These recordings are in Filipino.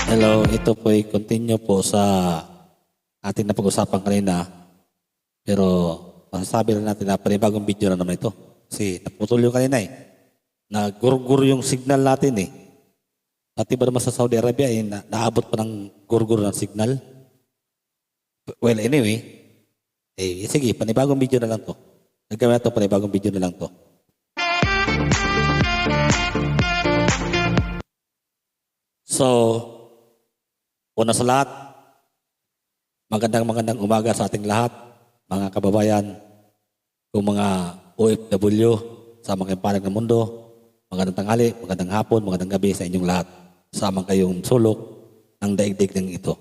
Hello, ito po ay continue po sa ating napag-usapan kanina. Pero masasabi rin natin na panibagong video na naman ito. Kasi naputol yung kanina eh. Nagurgur yung signal natin eh. At iba naman sa Saudi Arabia eh, naabot pa ng gurgur ng signal. Well, anyway, sige, panibagong video na lang to. Nagkawin na to, panibagong video na lang to. So, una sa lahat, magandang umaga sa ating lahat, mga kababayan, kung mga OFW sa mga kampanan ng mundo, magandang tanghali, magandang hapon, magandang gabi sa inyong lahat. Sama kayong sulok ng daigdig ng ito.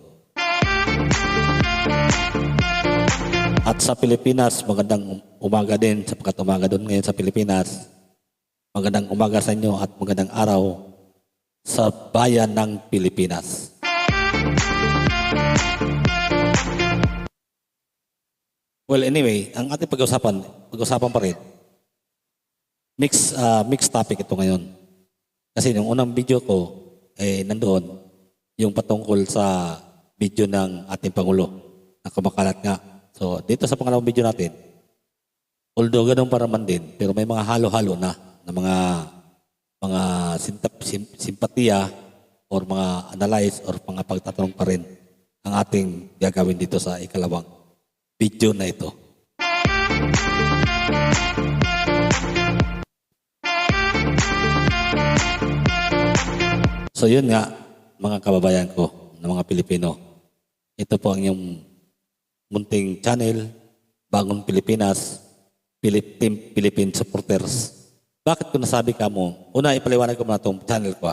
At sa Pilipinas, magandang umaga din, sapagkat umaga doon ngayon sa Pilipinas. Magandang umaga sa inyo at magandang araw sa bayan ng Pilipinas. Well, anyway, ang ating pag-usapan pa rin. Mixed topic ito ngayon. Kasi yung unang video ko, nandoon yung patungkol sa video ng ating Pangulo na kumakalat nga. So, dito sa pangalawang video natin, although ganun pa naman din, pero may mga halo-halo na mga simpatiya or mga analyze or mga pagtatanong pa rin ang ating gagawin dito sa ikalawang video na ito. So yun nga, mga kababayan ko na mga Pilipino. Ito po ang inyong munting channel, Bagong Pilipinas, Team Philippine Supporters. Bakit ko nasabi ka mo? Una, ipaliwanag ko muna itong channel ko.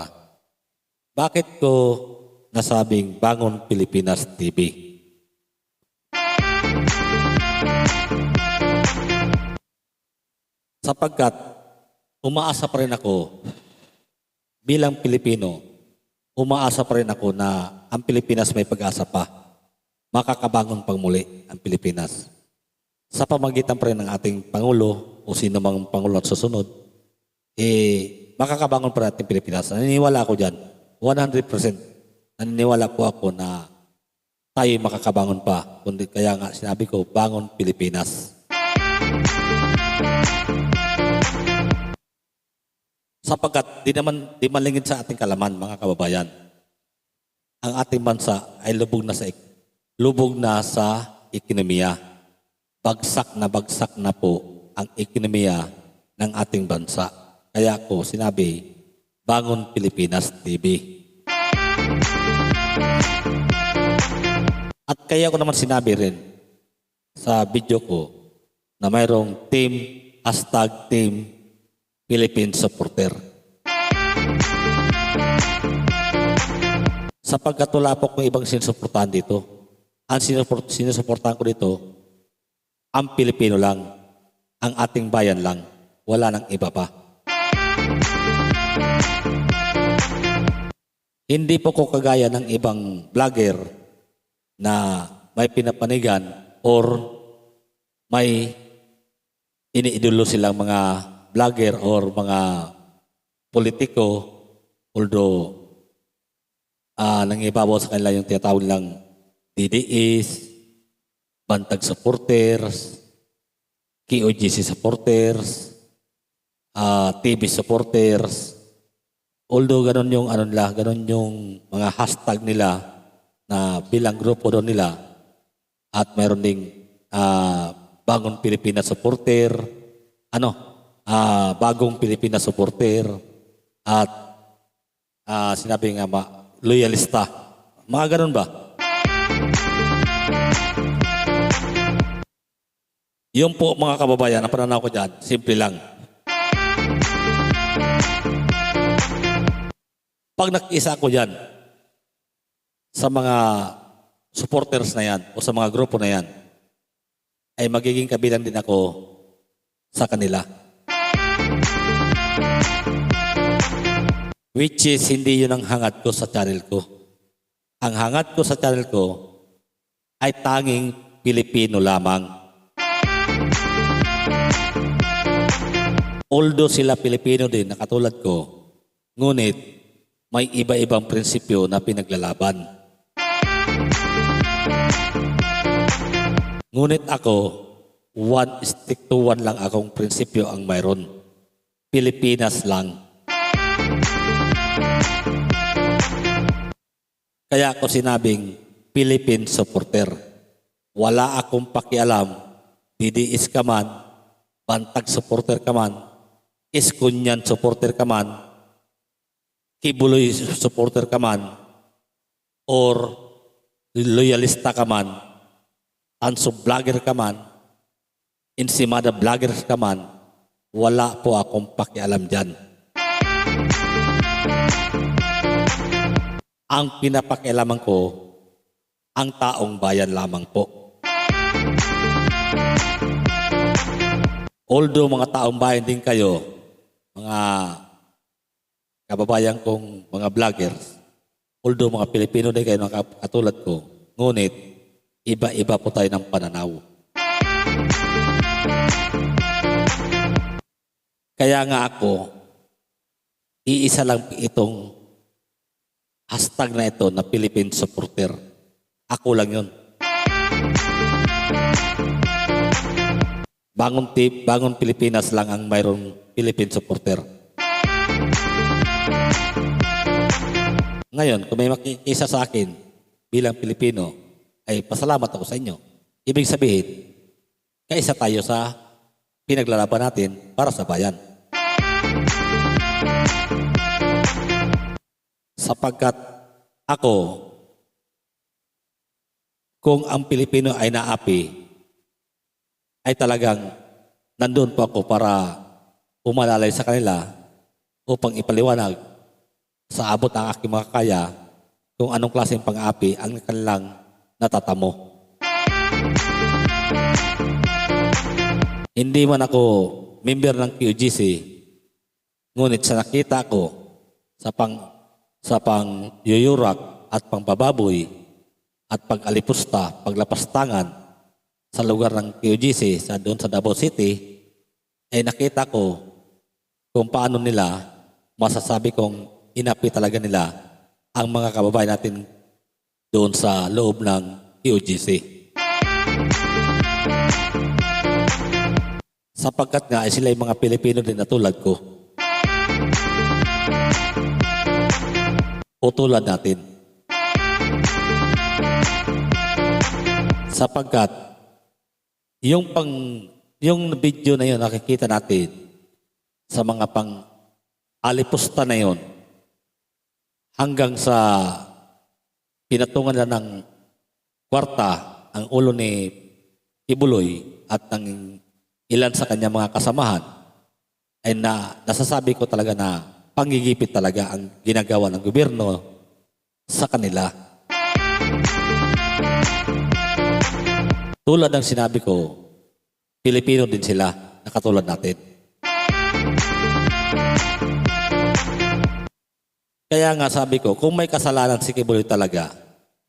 Bakit ko nasabing Bagong Pilipinas TV? Sapagkat umaasa pa rin ako bilang Pilipino, umaasa pa rin ako na ang Pilipinas may pag-asa pa. Makakabangon pang muli ang Pilipinas. Sa pamagitan pa rin ng ating Pangulo o sino mang Pangulo at susunod, makakabangon pa rin ating Pilipinas. Naniniwala ako dyan, 100%. Naniniwala po ako na tayo makakabangon pa. Kundi kaya nga sinabi ko, bangon Pilipinas. Sapagkat di malingid sa ating kalaman, mga kababayan. Ang ating bansa ay lubog na sa ekonomiya. Bagsak na po ang ekonomiya ng ating bansa. Kaya ko sinabi, Bangon Pilipinas TV. At kaya ko naman sinabi rin sa video ko na mayroong team Philippine Supporter. Sapagkat wala po kung ibang sinusuportahan dito. Ang sinusuportahan ko dito, ang Pilipino lang, ang ating bayan lang, wala nang iba pa. Hindi po ko kagaya ng ibang vlogger na may pinapanigan or may iniidolo silang mga vlogger or mga politiko, although nangibabaw sa kanila yung tinatawag lang DDS, Bantag supporters, KOGC supporters, TV supporters. Although ganun yung mga hashtag nila na bilang grupo doon nila at mayroon ding Bagong Pilipinas supporter, Bagong Pilipinas supporter at sinabi nga loyalista. Mga ganun ba? Yung po mga kababayan, ang pananaw ko dyan, simple lang. Pag nakisa ko dyan sa mga supporters na yan o sa mga grupo na yan, ay magiging kabilang din ako sa kanila. Which is hindi yun ang hangad ko sa channel ko. Ang hangad ko sa channel ko ay tanging Pilipino lamang. Although sila Pilipino din, na katulad ko, ngunit may iba-ibang prinsipyo na pinaglalaban. Ngunit ako, stick to one lang akong prinsipyo ang mayroon. Pilipinas lang. Kaya ako sinabing Philippine supporter. Wala akong pakialam, DDS ka man, Bantag supporter ka man, Iskunyan supporter ka man, Kibuloy supporter ka man, or loyalista ka man, Tanso vlogger ka man, Insimada vlogger ka man, wala po akong pakialam dyan. Ang pinapakialaman ko, ang taong bayan lamang po. Although mga taong bayan din kayo, mga kababayan kong mga vloggers, although mga Pilipino din kayo mga katulad ko, ngunit iba-iba po tayo ng pananaw. Kaya nga ako, iisa lang itong hashtag na ito na Philippine supporter. Ako lang yun. Bangon Pilipinas lang ang mayroong Philippine supporter. Ngayon, kung may makikisa sa akin bilang Pilipino, ay pasalamat ako sa inyo. Ibig sabihin, kaisa tayo sa pinaglalaban natin para sa bayan. Sapagkat ako, kung ang Pilipino ay naapi, ay talagang nandun po ako para umalalay sa kanila upang ipaliwanag sa abot ang aking makakaya kung anong klaseng pang-api ang kanilang natatamo. Hindi man ako member ng QGC, ngunit sa nakita ko sa pangyuyurak at pangbababoy at pag-alipusta, paglapastangan sa lugar ng QGC doon sa Davao City, ay nakita ko kung paano nila masasabi kong inapi talaga nila ang mga kababayan natin doon sa loob ng QGC. Sapagkat nga ay sila yung mga Pilipino din na tulad ko. O tulad natin. Sapagkat yung video na yun nakikita natin sa mga alipusta na yun hanggang sa pinatungan na ng kwarta ang ulo ni Kibuloy at ng ilan sa kanya mga kasamahan ay nasasabi ko talaga na panggigipit talaga ang ginagawa ng gobyerno sa kanila. Tulad ng sinabi ko, Pilipino din sila na katulad natin. Kaya nga sabi ko, kung may kasalanan si Kibuloy talaga,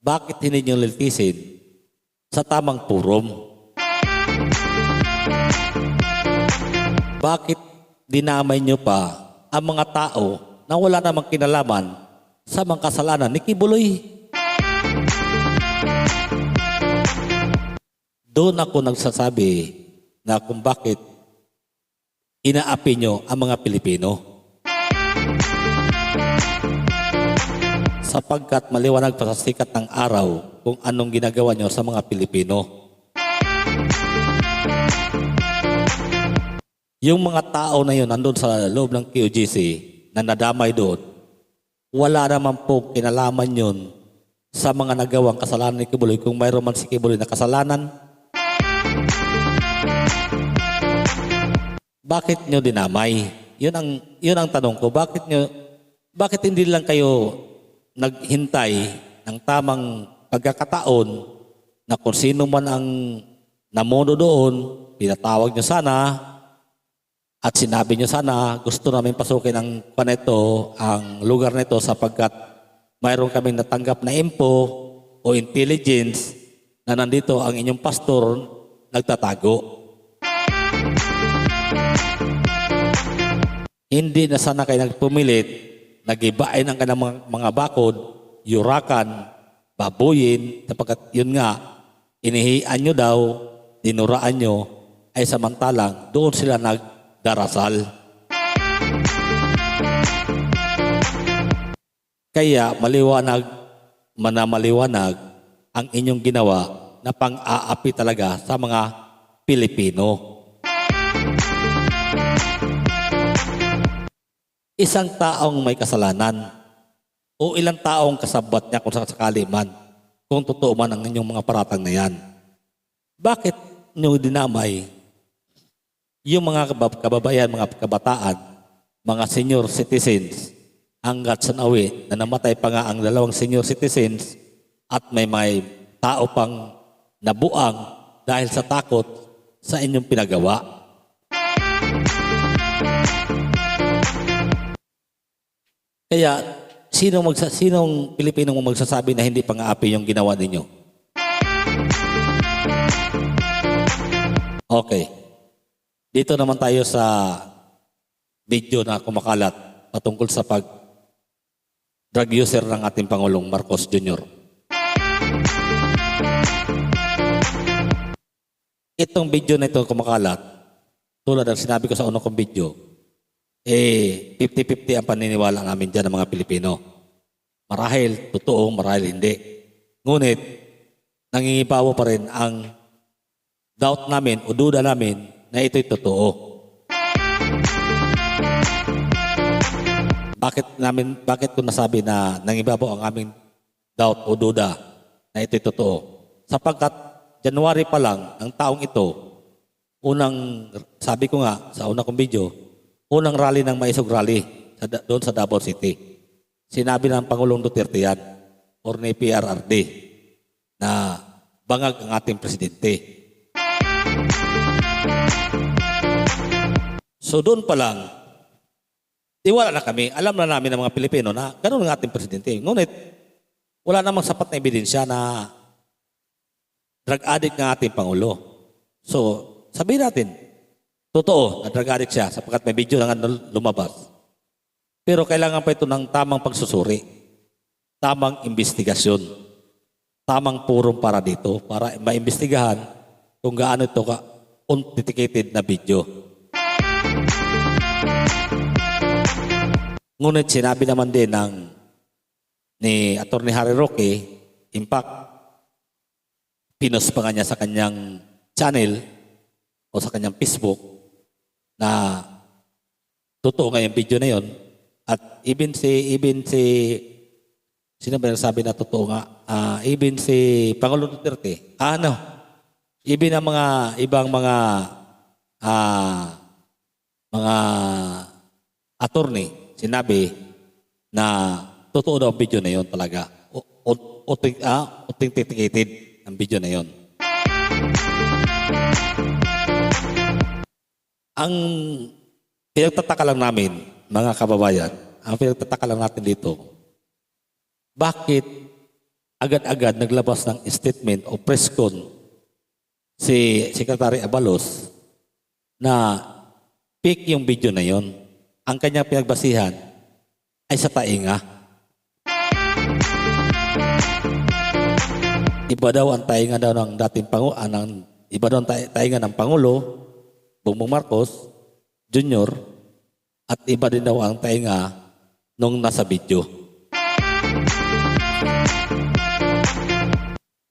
bakit hindi niyo liltisin sa tamang forum? Bakit dinamay niyo pa ang mga tao na wala namang kinalaman sa mga kasalanan ni Kibuloy? Doon ako nagsasabi na kung bakit inaapi nyo ang mga Pilipino. Sapagkat maliwanag pa sa sikat ng araw kung anong ginagawa nyo sa mga Pilipino. Yung mga tao na yun nandun sa loob ng QGC na nadamay doon, wala naman po kinalaman yun sa mga nagawang kasalanan ni Kibuloy kung mayroon man si Kibuloy na kasalanan. Bakit nyo dinamay? Yun ang tanong ko. Bakit hindi lang kayo naghintay ng tamang pagkakataon na kung sino man ang namono doon, pinatawag nyo sana at sinabi nyo sana, gusto namin pasukin ang lugar nito sapagkat mayroon kaming natanggap na info o intelligence na nandito ang inyong pastor nagtatago. Hindi na sana kayo nagpumilit nagibain ang kanang mga bakod, yurakan, babuyin, sapagkat yun nga, inihian nyo daw, dinuraan nyo, ay samantalang doon sila nagdarasal. Kaya maliwanag ang inyong ginawa na pang-aapi talaga sa mga Pilipino. Isang taong may kasalanan o ilang taong kasabat niya kung sakali man, kung totoo man ang inyong mga paratang na yan. Bakit niyo dinamay yung mga kababayan, mga kabataan, mga senior citizens, hanggat sa nawi na namatay pa nga ang 2 senior citizens at may tao pang nabuang dahil sa takot sa inyong pinagawa? Kaya, sinong Pilipinong magsasabi na hindi pang-aapi yung ginawa ninyo? Okay. Dito naman tayo sa video na kumakalat patungkol sa drug user ng ating Pangulong Marcos Jr. Itong video na ito kumakalat, tulad ng sinabi ko sa unang kong video, 50-50 ang paniniwala namin dyan ng mga Pilipino. Marahil totoo, marahil hindi. Ngunit, nangingibawa pa rin ang doubt namin o duda namin na ito'y totoo. Bakit ko nasabi na nangibabaw ang aming doubt o duda na ito'y totoo? Sapagkat January pa lang, ang taong ito, sabi ko nga sa unang kong video, unang rally ng Maisog Rally doon sa Davao City. Sinabi ng Pangulong Duterte yan, or ni PRRD, na bangag ang ating presidente. So doon pa lang, tiwala na kami, alam na namin ng mga Pilipino na ganoon ang ating presidente. Ngunit, wala namang sapat na ebidensya na drug addict ng ating Pangulo. So, sabihin natin, totoo na drug addict siya sapagkat may video na lumabas. Pero kailangan pa ito ng tamang pagsusuri, tamang investigasyon, tamang purong para dito, para maimbestigahan kung gaano ito authenticated na video. Ngunit sinabi naman din ni Atty. Harry Roque, in fact, pinost pa nga niya sa kanyang channel o sa kanyang Facebook na totoo nga yung video na yon. At even si sino ba nagsabi na totoo nga? Even si Pangulong Duterte, even ang mga ibang mga attorney, sinabi na totoo daw ang video na yon talaga. Authenticated ang video na yon. Ang pinagtataka lang namin, mga kababayan, ang pinagtataka lang natin dito, bakit agad-agad naglabas ng statement o press con si Secretary Abalos na fake yung video na yon? Ang kanyang pinagbasihan ay sa tainga. Iba daw ang tainga daw ng dating Pangulo, iba daw ang tainga ng Pangulo, Bongbong Marcos Jr., at iba din daw ang tainga nung nasa video.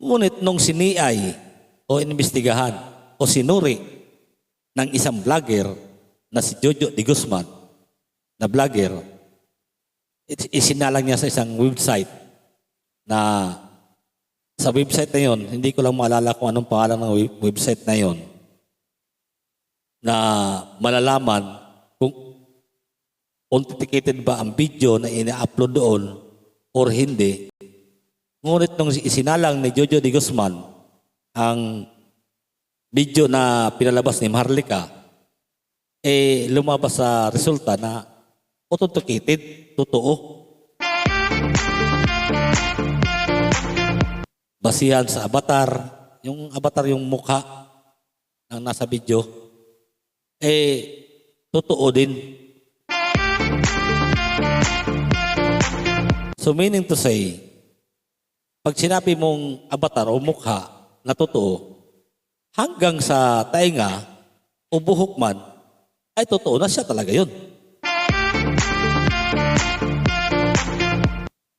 Ngunit nung siniay o inimbestigahan o sinuri ng isang vlogger na si Jojo de Guzman, na vlogger, isinalang niya sa isang website na sa website na yon, hindi ko lang maalala kung anong pangalan ng website na yon, na malalaman kung authenticated ba ang video na ina-upload doon or hindi. Ngunit nung isinalang ni Jojo de Guzman ang video na pinalabas ni Maharlika, lumabas sa resulta na authenticated, totoo. Basihan sa avatar, yung mukha ng nasa video, totoo din. So meaning to say, pag sinabi mong avatar o mukha na totoo, hanggang sa tainga o buhok man, ay totoo na siya talaga yun.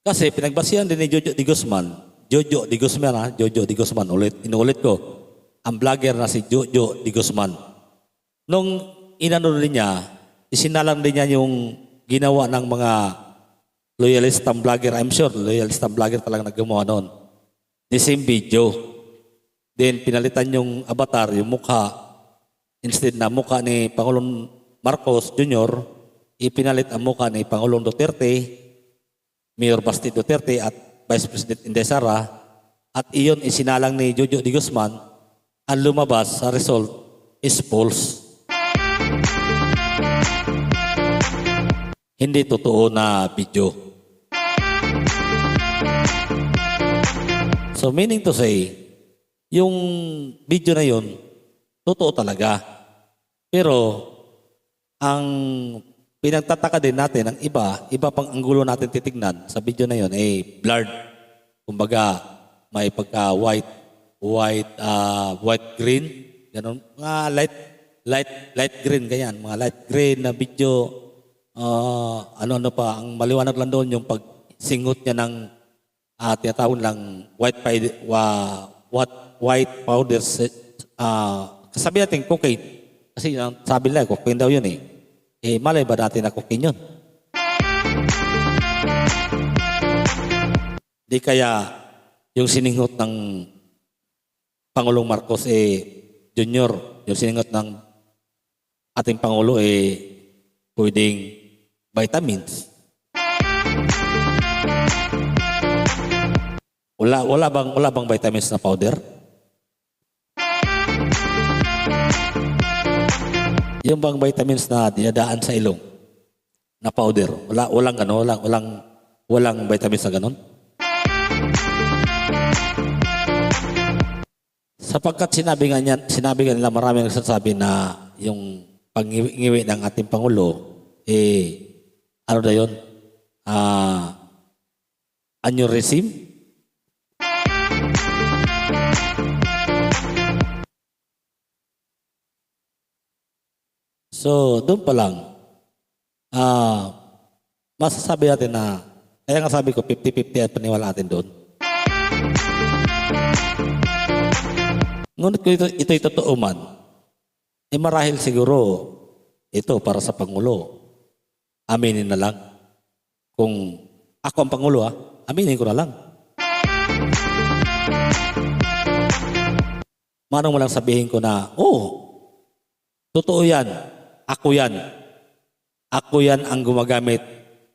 Kasi pinagbasihan din ni Jojo Di Guzman, inulit ko, ang vlogger na si Jojo Di Guzman. Nung inano rin niya, isinalang din niya yung ginawa ng mga loyalistang vlogger. I'm sure loyalistang vlogger talagang naggumawa noon. The same video. Then pinalitan yung avatar, yung mukha, instead na mukha ni Pangulong Marcos Jr., ipinalit ang mukha ni Pangulong Duterte, Mayor Basti Duterte at Vice President Inday Sara, at iyon isinalang ni Jojo Di Guzman. Ang lumabas sa result is false. Hindi totoo na video. So meaning to say, yung video na yun, totoo talaga. Pero, ang pinagtataka din natin, ang iba pang anggulo natin titignan sa video na yun, blurred. Kumbaga, may white-green, ganun. Mga light green, ganyan. Mga light green na video, ano pa, ang maliwanag lang doon yung pagsingot niya ng tinatawag lang white powder, kasabi natin cocaine. Kasi sabi nila, cocaine daw yun malay ba natin na cocaine yun? Di kaya yung siningot ng Pangulong Marcos Jr., yung siningot ng ating Pangulo pwedeng vitamins. Wala bang vitamins na powder? Yung bang vitamins na dinadaan sa ilong na powder? Walang vitamins na ganon? Sapagkat sinabi nga nila, maraming nagsasabi na yung pangiwi ng ating Pangulo, ano na yun? Aneurysm? So, doon pa lang, masasabi natin na, kaya nga sabi ko, 50-50 ang paniwala natin doon. Ngunit kung ito'y totoo man, marahil siguro, ito para sa Pangulo, aminin na lang. Kung ako ang Pangulo, aminin ko na lang. Manong mo lang sabihin ko na, totoo yan. Ako yan ang gumagamit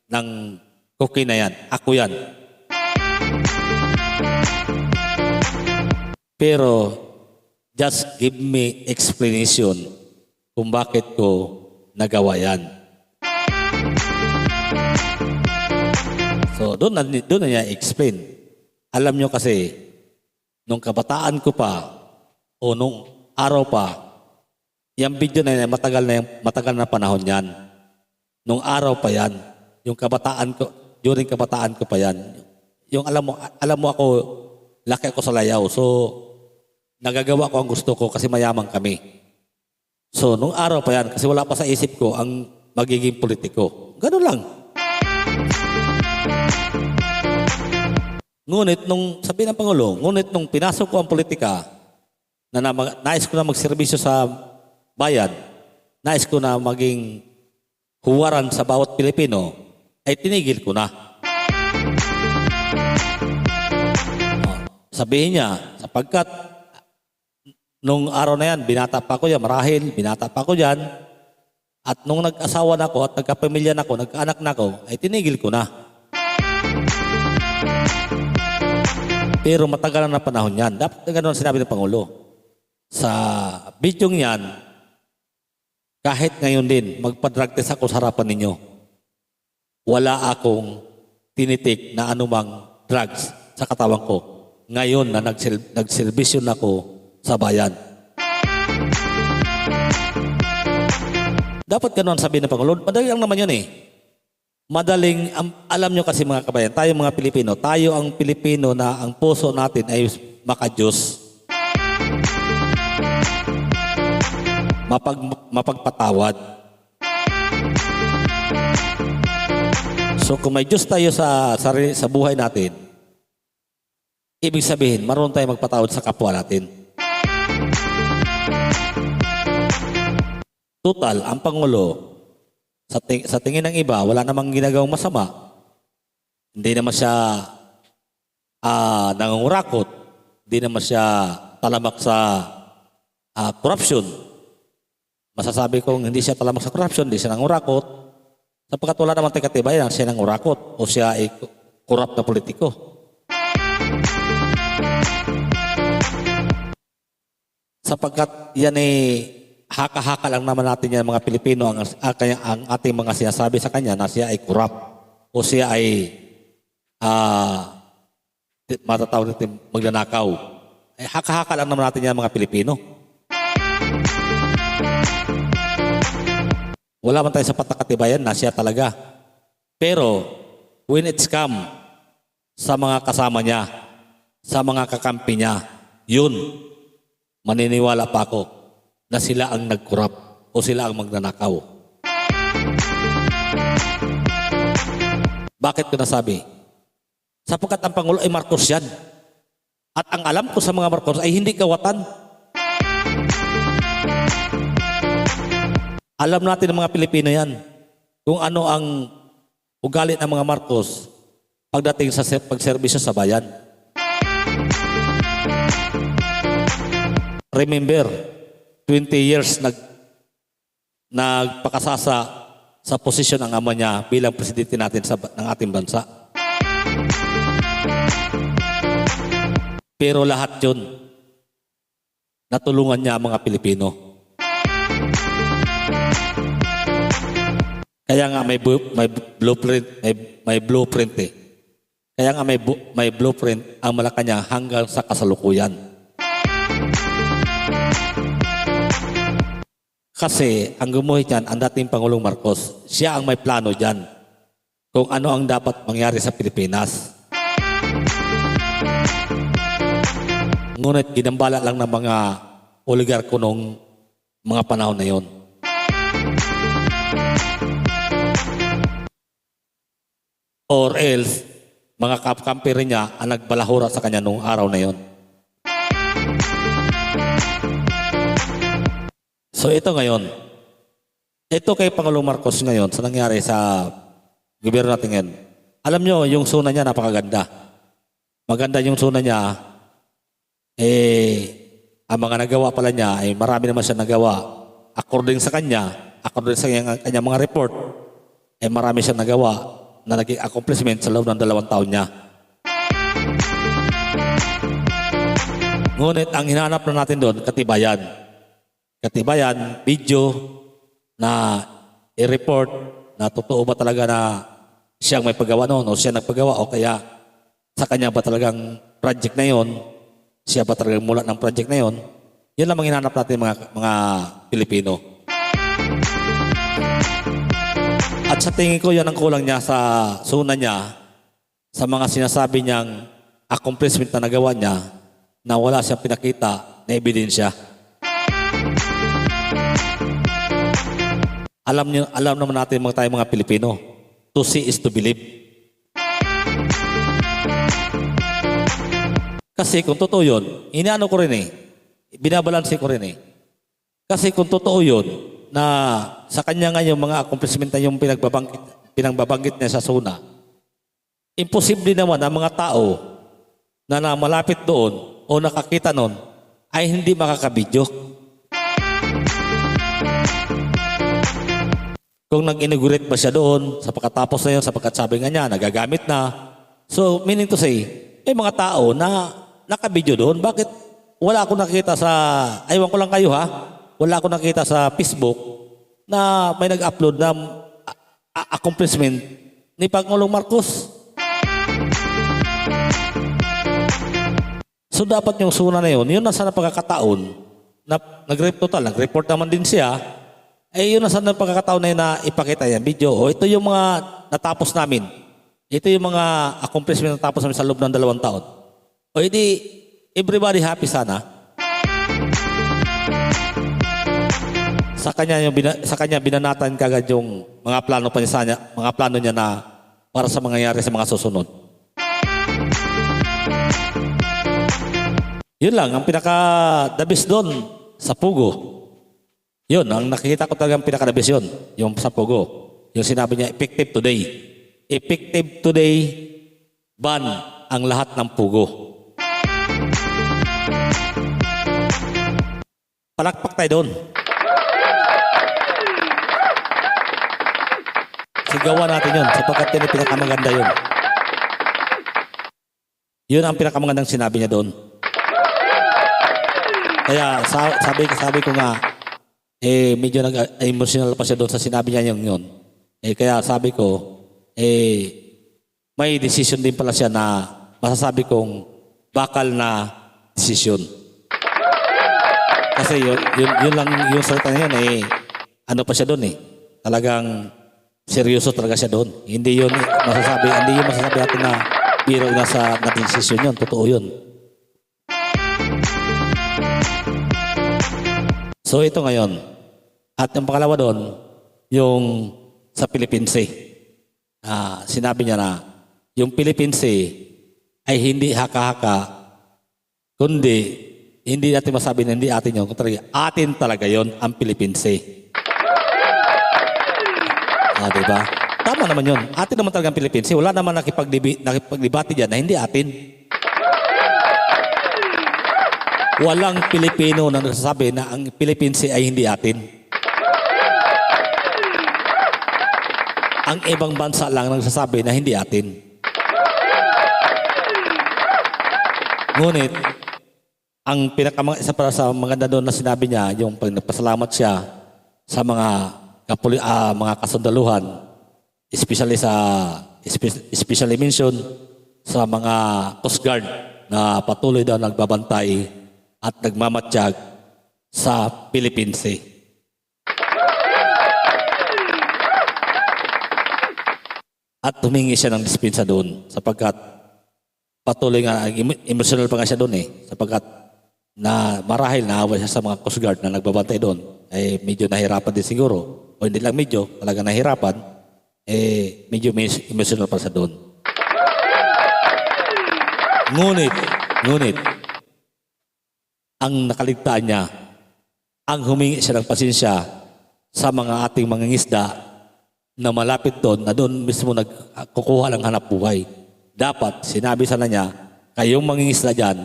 ng cocaine na yan. Ako yan. Pero, just give me explanation kung bakit ko nagawa yan. So, doon na niya explain. Alam nyo kasi, nung kabataan ko pa, o nung araw pa, yung video na yan, matagal na panahon yan. Nung araw pa yan, yung kabataan ko, during kabataan ko pa yan. Yung alam mo ako, laki ako sa layaw. So, nagagawa ko ang gusto ko kasi mayaman kami. So, nung araw pa yan, kasi wala pa sa isip ko ang magiging politiko. Ganun lang. Ngunit sabi ng Pangulo, nung pinasok ko ang politika, nais ko na magserbisyo sa bayan, nais ko na maging huwaran sa bawat Pilipino, ay tinigil ko na. Sabihin niya, sapagkat nung araw na yan, binata pa ko yan, at nung nag-asawa na ako at nagkapamilya na ako, nagkaanak na ako, ay tinigil ko na. Pero matagal na panahon yan. Dapat na gano'n sinabi ng Pangulo. Sa bidyong yan, kahit ngayon din, magpa-drug test ako sa harapan ninyo, wala akong tinitik na anumang drugs sa katawan ko. Ngayon na nagservisyon ako sa bayan. Dapat gano'n sabihin ng Pangulo. Madali lang naman yun madaling, alam nyo kasi mga kabayan, tayo mga Pilipino, tayo ang Pilipino na ang puso natin ay makajos. Mapagpatawad. So kung may Diyos tayo sa buhay natin, ibig sabihin, marunong tayo magpatawad sa kapwa natin. Total, ang Pangulo, sa tingin ng iba, wala namang ginagawang masama. Hindi naman siya nangungurakot. Hindi naman siya talamak sa corruption. Masasabi kong hindi siya talamak sa corruption, hindi siya nangungurakot. Sapagkat wala naman tayong katibayan siya nangungurakot o siya ay corrupt na politiko. Sapagkat yan ay haka-haka lang naman natin yan mga Pilipino ang ating mga sinasabi sa kanya na siya ay corrupt o siya ay matatawag natin magnanakaw. Ay haka-haka lang naman natin yan mga Pilipino. Wala man tayo sapat na katibayan na siya talaga. Pero when it's come sa mga kasama niya, sa mga kakampi niya, yun, maniniwala pa ako na sila ang nag-corrupt o sila ang magnanakaw. Bakit ko nasabi? Sapagkat ang Pangulo ay Marcos yan. At ang alam ko sa mga Marcos ay hindi kawatan. Alam natin ng mga Pilipino yan kung ano ang ugali ng mga Marcos pagdating sa pagserbisyo sa bayan. Remember, 20 years nagpakasasa sa posisyon ng ama niya bilang presidente natin ng ating bansa. Pero lahat yun, natulungan niya ang mga Pilipino. Kaya nga may blueprint eh. Kaya nga may blueprint ang Malacanang hanggang sa kasalukuyan. Kasi ang gumuhit yan, ang dating Pangulong Marcos, siya ang may plano dyan kung ano ang dapat mangyari sa Pilipinas. Ngunit ginambala lang ng mga oligarko nung mga panahon na yon. Or else, mga kampi rin niya ang nagbalahura sa kanya nung araw na yon. So ito ngayon, ito kay Pangulong Marcos ngayon sa nangyari sa gobyerno natin ngayon. Alam nyo, yung suna niya napakaganda. Maganda yung suna niya. Ang mga nagawa pala niya, marami naman siya nagawa. According sa kanya kanya mga report, marami siya nagawa na naging accomplishment sa loob ng 2 taon niya. Ngunit ang hinahanap na natin doon, katibayan. Katibayan, video na i-report na totoo ba talaga na siyang may paggawa noon o siya nagpagawa o kaya sa kanya ba talagang project na yon, siya ba talagang mula ng project na yon. Yan lang ang hinahanap natin mga Pilipino. At sa tingin ko yan ang kulang niya sa suna niya sa mga sinasabi niyang accomplishment na nagawa niya na wala siyang pinakita na ebidensya. Alam naman natin mga Pilipino, to see is to believe. Kasi kung totoo yun, inaano ko rin binabalanse ko rin Kasi kung totoo yun, na sa kanya nga yung mga accomplishment na yung pinagbabanggit niya sa suna, imposible naman ang mga tao na malapit doon o nakakita noon ay hindi makakabidyo. Kung nag-inaugurate ba siya doon, sa pagkatapos na yun, sa pagkatsabi nga niya, nagagamit na. So, meaning to say, may mga tao na nakabidyo doon. Bakit wala akong nakita sa, aywan ko lang kayo ha, wala akong nakita sa Facebook na may nag-upload na accomplishment ni Pangulong Marcos. So, dapat yung suna na yun nasa na pagkakataon, na nag-report naman din siya, yun nasa na pagkakataon na yun na ipakita yan, video. O ito yung mga natapos namin. Ito yung mga accomplishment na natapos namin sa loob ng 2 taon. O hindi, everybody happy sana. Sa kanya binanatan kagad yung mga plano pa niya mga plano niya na para sa mangyayari sa mga susunod. Yun lang, ang pinaka-the best doon sa Pugo. Yun, ang nakikita ko talagang pinaka-the best yun, yung sa Pugo. Yung sinabi niya, effective today. Effective today, ban ang lahat ng Pugo. Palakpak tayo doon. Sigawan natin yun, sapagkat yun ang pinakamaganda yun. Yun ang pinakamagandang sinabi niya doon. Kaya sabi ko nga, medyo nag-emotional pa siya doon sa sinabi niya yun. Kaya sabi ko, may decision din pala siya na masasabi kong bakal na decision. Kasi yun lang yung salita na yun, ano pa siya doon Talagang seryoso talaga siya doon. Hindi yun masasabi natin na biro na sa decision yun. Totoo yun. So ito ngayon. At yung pangalawa doon, yung sa Philippines sinabi niya na yung Philippines ay hindi haka-haka, kundi hindi natin masabi na hindi atin yun. Atin talaga yun ang Philippines. Diba? Tama naman yun. Atin naman talaga ang Philippines. Wala naman nakipaglibati dyan na hindi atin. Walang Pilipino na nagsasabi na ang Philippines ay hindi atin. Ang ibang bansa lang nagsasabi na hindi atin. Ngunit, ang isa para sa maganda doon na sinabi niya, yung pag nagpasalamat siya sa mga kasundaluhan, especially mention sa mga Coast Guard na patuloy daw nagbabantay at nagmamatsyag sa Philippines. At humingi siya ng dispensa doon sapagkat patuloy nga, emotional pa nga siya doon sapagkat na marahil naawa siya sa mga Coast Guard na nagbabantay doon, medyo nahirapan din siguro. O hindi lang medyo, talaga nahirapan, medyo emotional pa siya doon. Ngunit, ang nakaligtaan niya, ang humingi siya ng pasensya sa mga ating mangingisda na malapit doon, na doon mismo nagkukuha ng hanap buhay. Dapat, sinabi sana niya, kayong mangingisda dyan,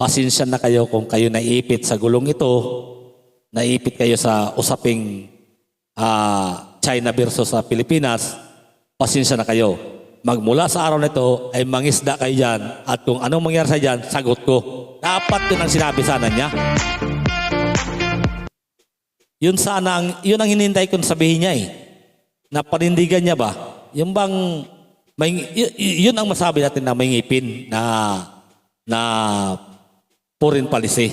pasensya na kayo kung kayo naipit sa gulong ito, naipit kayo sa usaping China versus sa Pilipinas, pasensya na kayo. Magmula sa araw na ito ay mangisda kayo dyan at kung anong mangyari sa dyan, sagot ko. Dapat yun ang sinabi sana niya. Yun ang hinintay kong sabihin niya na panindigan niya ba? Yung bang, yun ang masabi natin na may ngipin na foreign policy.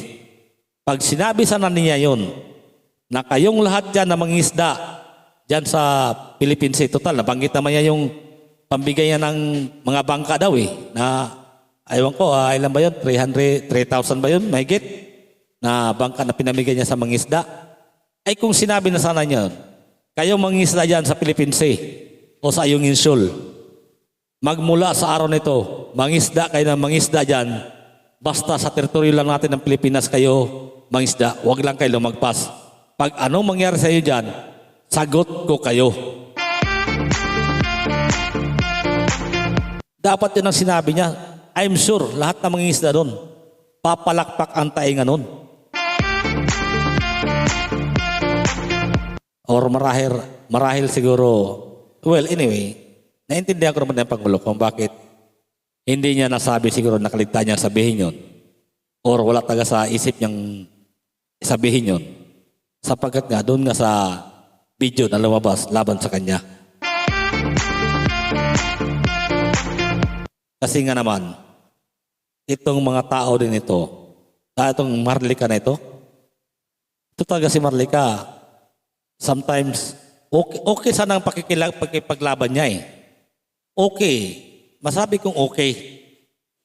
Pag sinabi sana niya yun, na kayong lahat dyan na mangisda dyan sa Philippines, total, nabanggit naman niya yung pambigay niya ng mga bangka daw na aywan ko, ilan ba yun? 3,000 ba yun? Mahigit na bangka na pinamigay niya sa mangisda. Ay kung sinabi na sana niya, kayong mangisda dyan sa Philippines o sa iyong insul, magmula sa araw nito, mangisda kayo ng mangisda dyan, basta sa teritoryo lang natin ng Pilipinas kayo mangisda, huwag lang kayo lumagpas. Pag anong mangyari sa iyo dyan, sagot ko kayo. Dapat yun ang sinabi niya. I'm sure, lahat ng mga isda doon, papalakpak ang tainga nun. Or marahil siguro, well, anyway, naintindihan ko naman ng Pangulo kung bakit hindi niya nasabi siguro nakaligtaan niya sabihin yun. Or wala taga sa isip niyang sabihin yun. Sapagkat nga, doon nga sa video na lumabas laban sa kanya. Kasi nga naman, itong mga tao din ito, itong Marlica na ito talaga si Marlica, sometimes, okay sana ang pakipaglaban niya Okay. Masabi kong okay.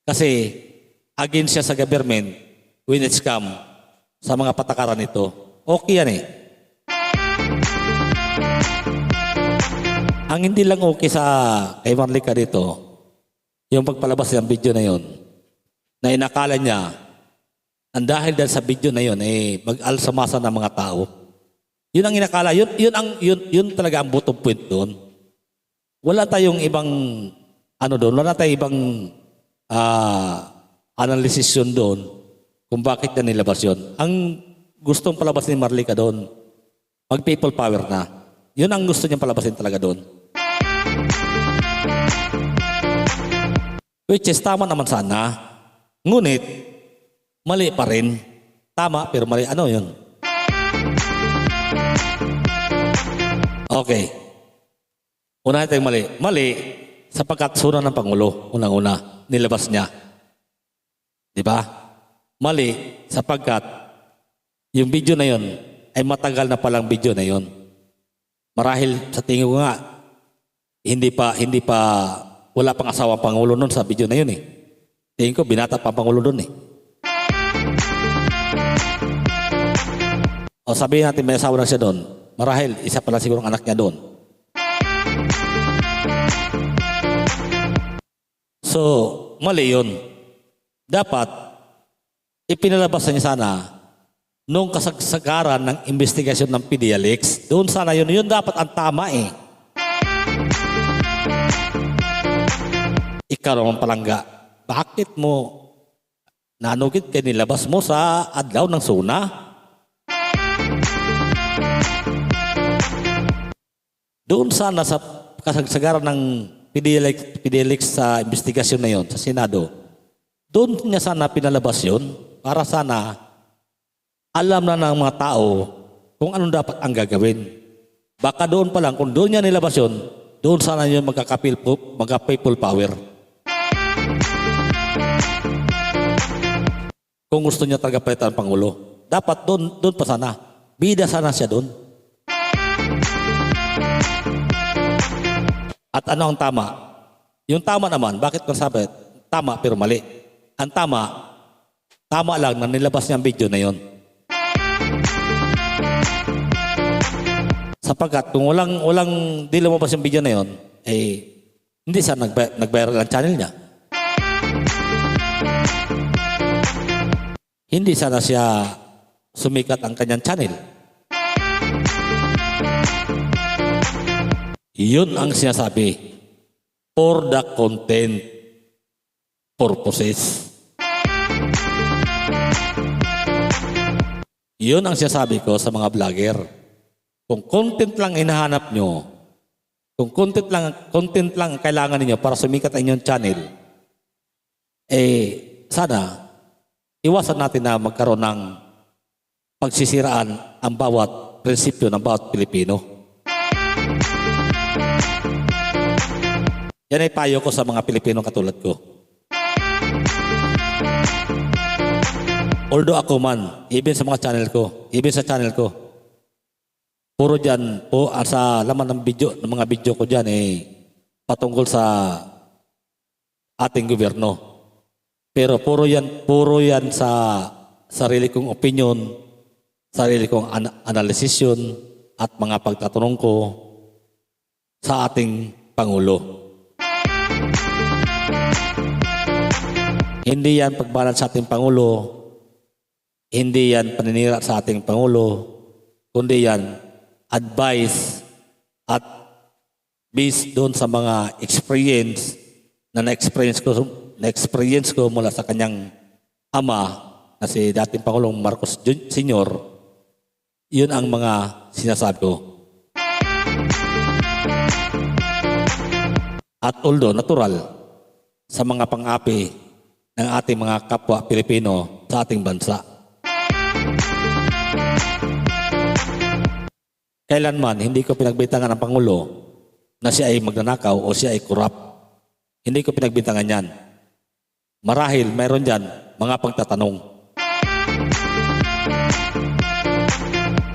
Kasi against siya sa government when it's come sa mga patakaran nito. Okay yan eh. Ang hindi lang okay sa kay Marlica dito, yung pagpalabas ng video na yon, na inakala niya, ang dahil sa video na yon, mag-alsamasa ng mga tao. Yun ang inakala, yun talaga ang bottom point doon. Wala tayong ibang, wala tayong ibang analysis yun doon kung bakit na nilabas yun. Ang gustong palabas ni Marlica doon, mag-people power na. Yun ang gusto niyang palabasin talaga doon. Which is tama naman sana. Ngunit, mali pa rin. Tama, pero mali. Ano yun? Okay. Una natin mali. Mali, sapagkat suna ng Pangulo, unang-una, nilabas niya. Di ba? Mali, sapagkat yung video na yun, ay matagal na palang video na yun. Marahil, sa tingin ko nga, hindi pa, wala pang asawang Pangulo nun sa video na yun eh. Tingin ko, binata pa ang Pangulo nun eh. O sabihin natin may asawa na siya doon. Marahil, isa pala siguro ang anak niya doon. So, mali yun. Dapat, ipinalabas niya sana nung kasagsagaran ng investigasyon ng PDLX. Doon sana yun. Yun dapat ang tama eh. Ikaw naman palangga, bakit mo nanugid kay nilabas mo sa adlaw ng suna? Doon sana sa kasagsagaran ng PDLX sa investigasyon na yon sa Senado, doon niya sana pinalabas yun para sana alam na ng mga tao kung anong dapat ang gagawin. Baka doon pa lang, kung doon niya nilabas yun, doon sana yun magka-people power. Kung gusto niya talaga palitan ang Pangulo, dapat doon pa sana. Bida sana siya doon. At ano ang tama? Yung tama naman, bakit ko sabi, tama pero mali. Ang tama lang na nilabas niya ang video na yon. Sapagkat kung walang di lumabas yung video na yon, hindi siya nag-viral ang channel niya. Hindi sana siya sumikat ang kanyang channel. Yun ang sinasabi. For the content purposes. Yun ang sinasabi ko sa mga vlogger. Kung content lang hinahanap nyo, kung content lang ang kailangan niyo para sumikat ang inyong channel, sana iwasan natin na magkaroon ng pagsisiraan ang bawat prinsipyo ng bawat Pilipino. Yan ay payo ko sa mga Pilipino katulad ko. Although ako man, even sa mga channel ko, even sa channel ko, puro dyan po sa laman ng video, ng mga video ko dyan patungkol sa ating gobyerno. Pero puro yan sa sarili kong opinion, sarili kong analysisyon at mga pagtatanong ko sa ating Pangulo. Hindi yan pagbanat sa ating Pangulo, hindi yan paninira sa ating Pangulo, kundi yan advice at based doon sa mga experience na-experience ko mula sa kanyang ama na si dating Pangulong Marcos Sr., yun ang mga sinasabi ko. At although natural sa mga pang-api ng ating mga kapwa Pilipino sa ating bansa. Kailanman hindi ko pinagbintangan ng Pangulo na siya ay magnanakaw o siya ay corrupt. Hindi ko pinagbintangan yan. Marahil mayroon dyan mga pagtatanong.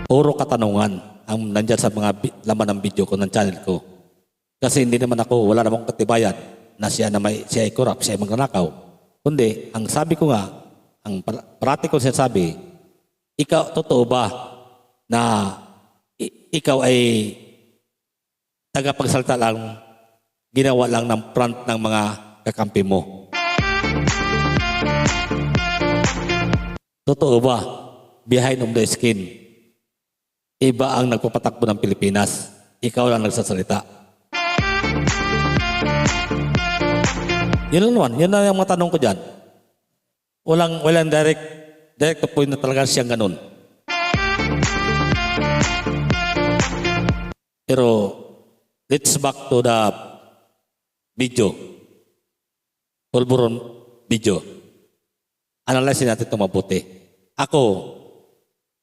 Puro katanungan ang nandyan sa mga laman ng video ko, ng channel ko. Kasi hindi naman ako, wala namang katibayan na siya ay corrupt, siya ay magnanakaw. Kundi, ang sabi ko nga, ang parati ko sinasabi, ikaw, totoo ba na ikaw ay tagapagsalita lang, ginawa lang ng front ng mga kakampi mo? Totoo ba, behind of the skin, iba ang nagpapatakbo ng Pilipinas, ikaw lang nagsasalita? Yun lang naman, yun na yung mga tanong ko dyan. Walang direct to point na talaga siyang ganun. Pero, let's back to the video. Pulburon video. Analyze natin ito mabuti. Ako,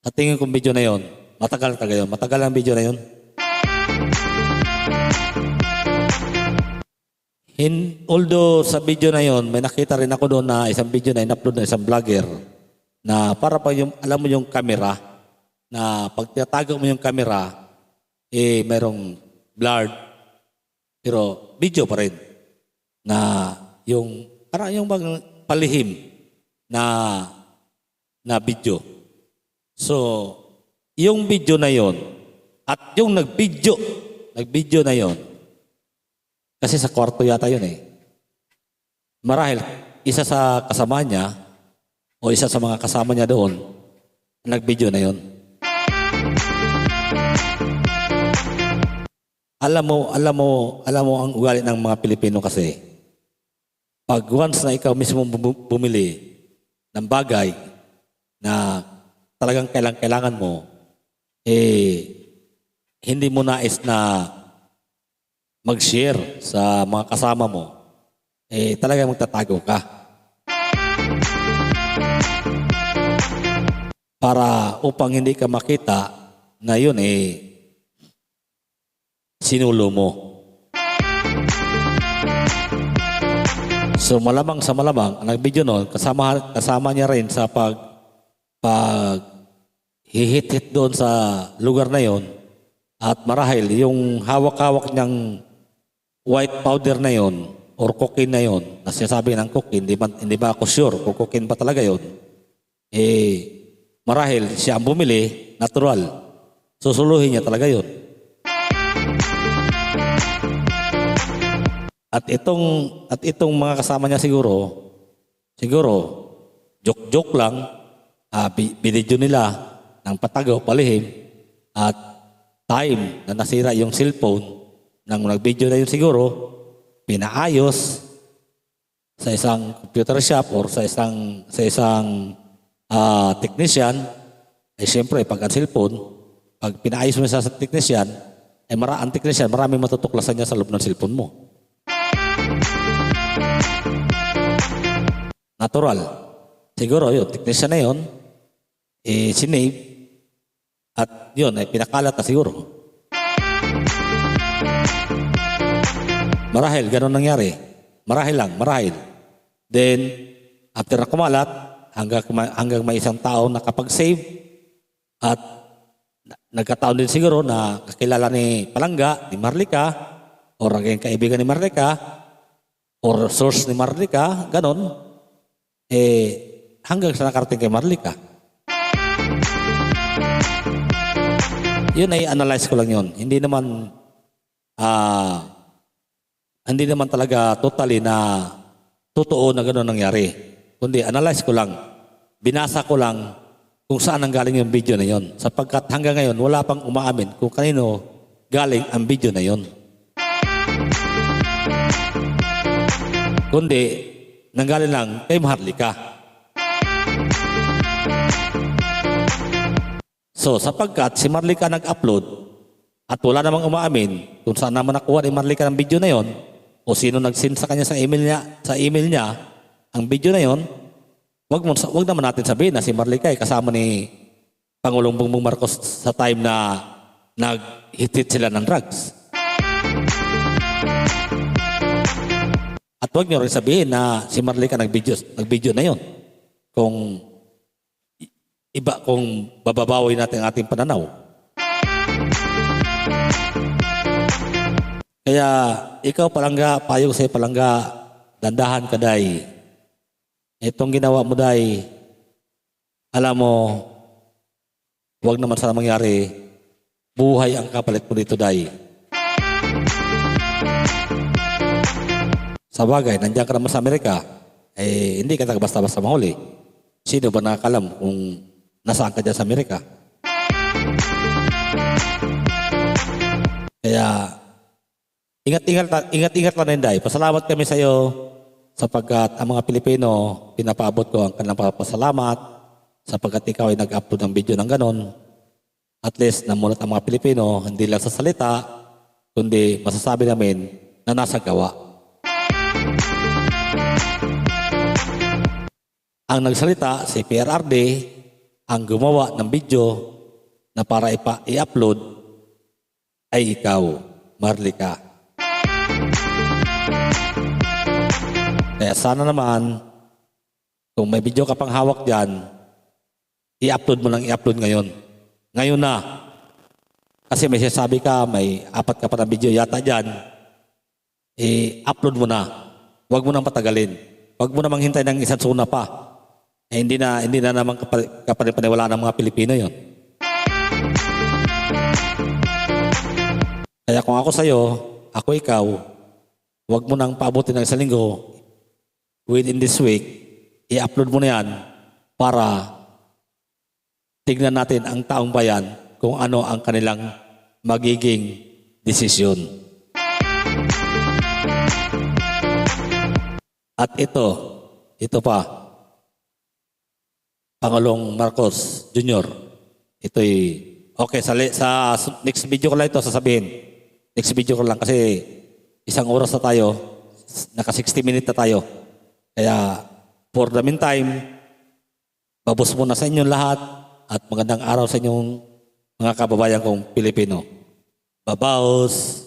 sa tingin kong video na yon, matagal yun. Matagal ang video na yon. Although sa video na yon, may nakita rin ako doon na isang video na in-upload na isang vlogger na para pa yung, alam mo yung camera, na pag tinatago mo yung camera, mayroong blurred, pero video pa rin. Na yung, parang yung palihim na video. So, yung video na yon at yung nag-video na yon, kasi sa kwarto yata yun marahil isa sa kasama niya o isa sa mga kasama niya doon, nag-video na yon. Alam mo ang ugali ng mga Pilipino kasi, pag once na ikaw mismo bumili ng bagay na talagang kailangan mo, hindi mo nais na mag-share sa mga kasama mo, talagang magtatago ka. Para upang hindi ka makita na yun, sinulo mo. So malamang sa malamang, ang nag-video noon, kasama niya rin sa pag hihit-hit doon sa lugar na yon, at marahil yung hawak-hawak niyang white powder na yon or cocaine na yon, na sinasabi ng cocaine, hindi ba ako sure kung cocaine ba talaga yon, marahil siya ang bumili, natural, susuluhin niya talaga yon. At itong mga kasama niya siguro joke lang, binidyo nila ng patago, palihim, at time na nasira yung cellphone nang nag-video na yun siguro, pinaayos sa isang computer shop or sa isang technician. Siyempre pag ang cellphone, pag pinaayos mo sa technician, ang technician, maraming matutuklasan niya sa loob ng cellphone mo. Natural. Siguro yun, technician na yun, sinave, at yun, pinakalat na siguro. Marahil, ganun nangyari. Marahil. Then, after na kumalat, hanggang may isang tao nakapag-save, at nagkataon din siguro na kakilala ni Palangga, ni Marlica, o naging kaibigan ni Marlica, or source ni Marlica, ganun, hanggang sa nakarating kay Marlica. Yun ay analyze ko lang yun. Hindi naman talaga totally na totoo na gano'n nangyari. Kundi analyze ko lang. Binasa ko lang kung saan ang galing yung video na yun. Sapagkat hanggang ngayon, wala pang umaamin kung kanino galing ang video na yun. Kundi, nanggaling lang kay Marlica. So, sapagkat si Marlica nag-upload at wala namang umaamin kung saan naman nakuha ni Marlica ng video na yon o sino nag-send sa kanya sa email niya ang video na yon, wag naman natin sabihin na si Marlica ay kasama ni Pangulong Bongbong Marcos sa time na nag-hit sila ng drugs. At huwag niyo rin sabihin na si Marlica nag-video na yon. Kung bababawi natin ang ating pananaw. Kaya ikaw palangga, payo ko sa'yo palangga, dandahan ka day. Itong ginawa mo day, alam mo, huwag naman sana mangyari, buhay ang kapalit mo dito day. Sa bagay, nandiyan ka naman sa Amerika, eh hindi ka basta-basta mahuli. Sino ba nakakalam kung nasaan ka dyan sa Amerika? Kaya, ingat-ingat lang rin day. Pasalamat kami sa iyo sapagkat ang mga Pilipino, pinapaabot ko ang kanilang pasalamat sapagkat ikaw ay nag-upload ng video ng ganon. At least, namulat ang mga Pilipino, hindi lang sa salita, kundi masasabi namin na nasa gawa. Ang nagsalita, si PRRD, ang gumawa ng video na para i-upload ay ikaw, Marlica. Kaya sana naman, kung may video ka pang hawak dyan, i-upload mo lang i-upload ngayon. Ngayon na. Kasi may sinasabi ka, may 4 ka pa na video yata dyan, i-upload mo na. Huwag mo nang patagalin. Huwag mo namang hintay ng isang suna pa. Hindi na naman kapaniwala ng mga Pilipino yon. Kaya kung ako sa'yo, ako ikaw, huwag mo nang paabutin ng 1 linggo, within this week, i-upload mo na yan para tignan natin ang taong bayan kung ano ang kanilang magiging desisyon. At ito pa, Pangulong Marcos Jr. Ito'y, okay, sa next video ko lang ito sasabihin. Next video ko lang kasi 1 oras na tayo, naka 60 minutes na tayo. Kaya, for the meantime, babos muna sa inyong lahat at magandang araw sa inyong mga kababayan kong Pilipino. Babaos!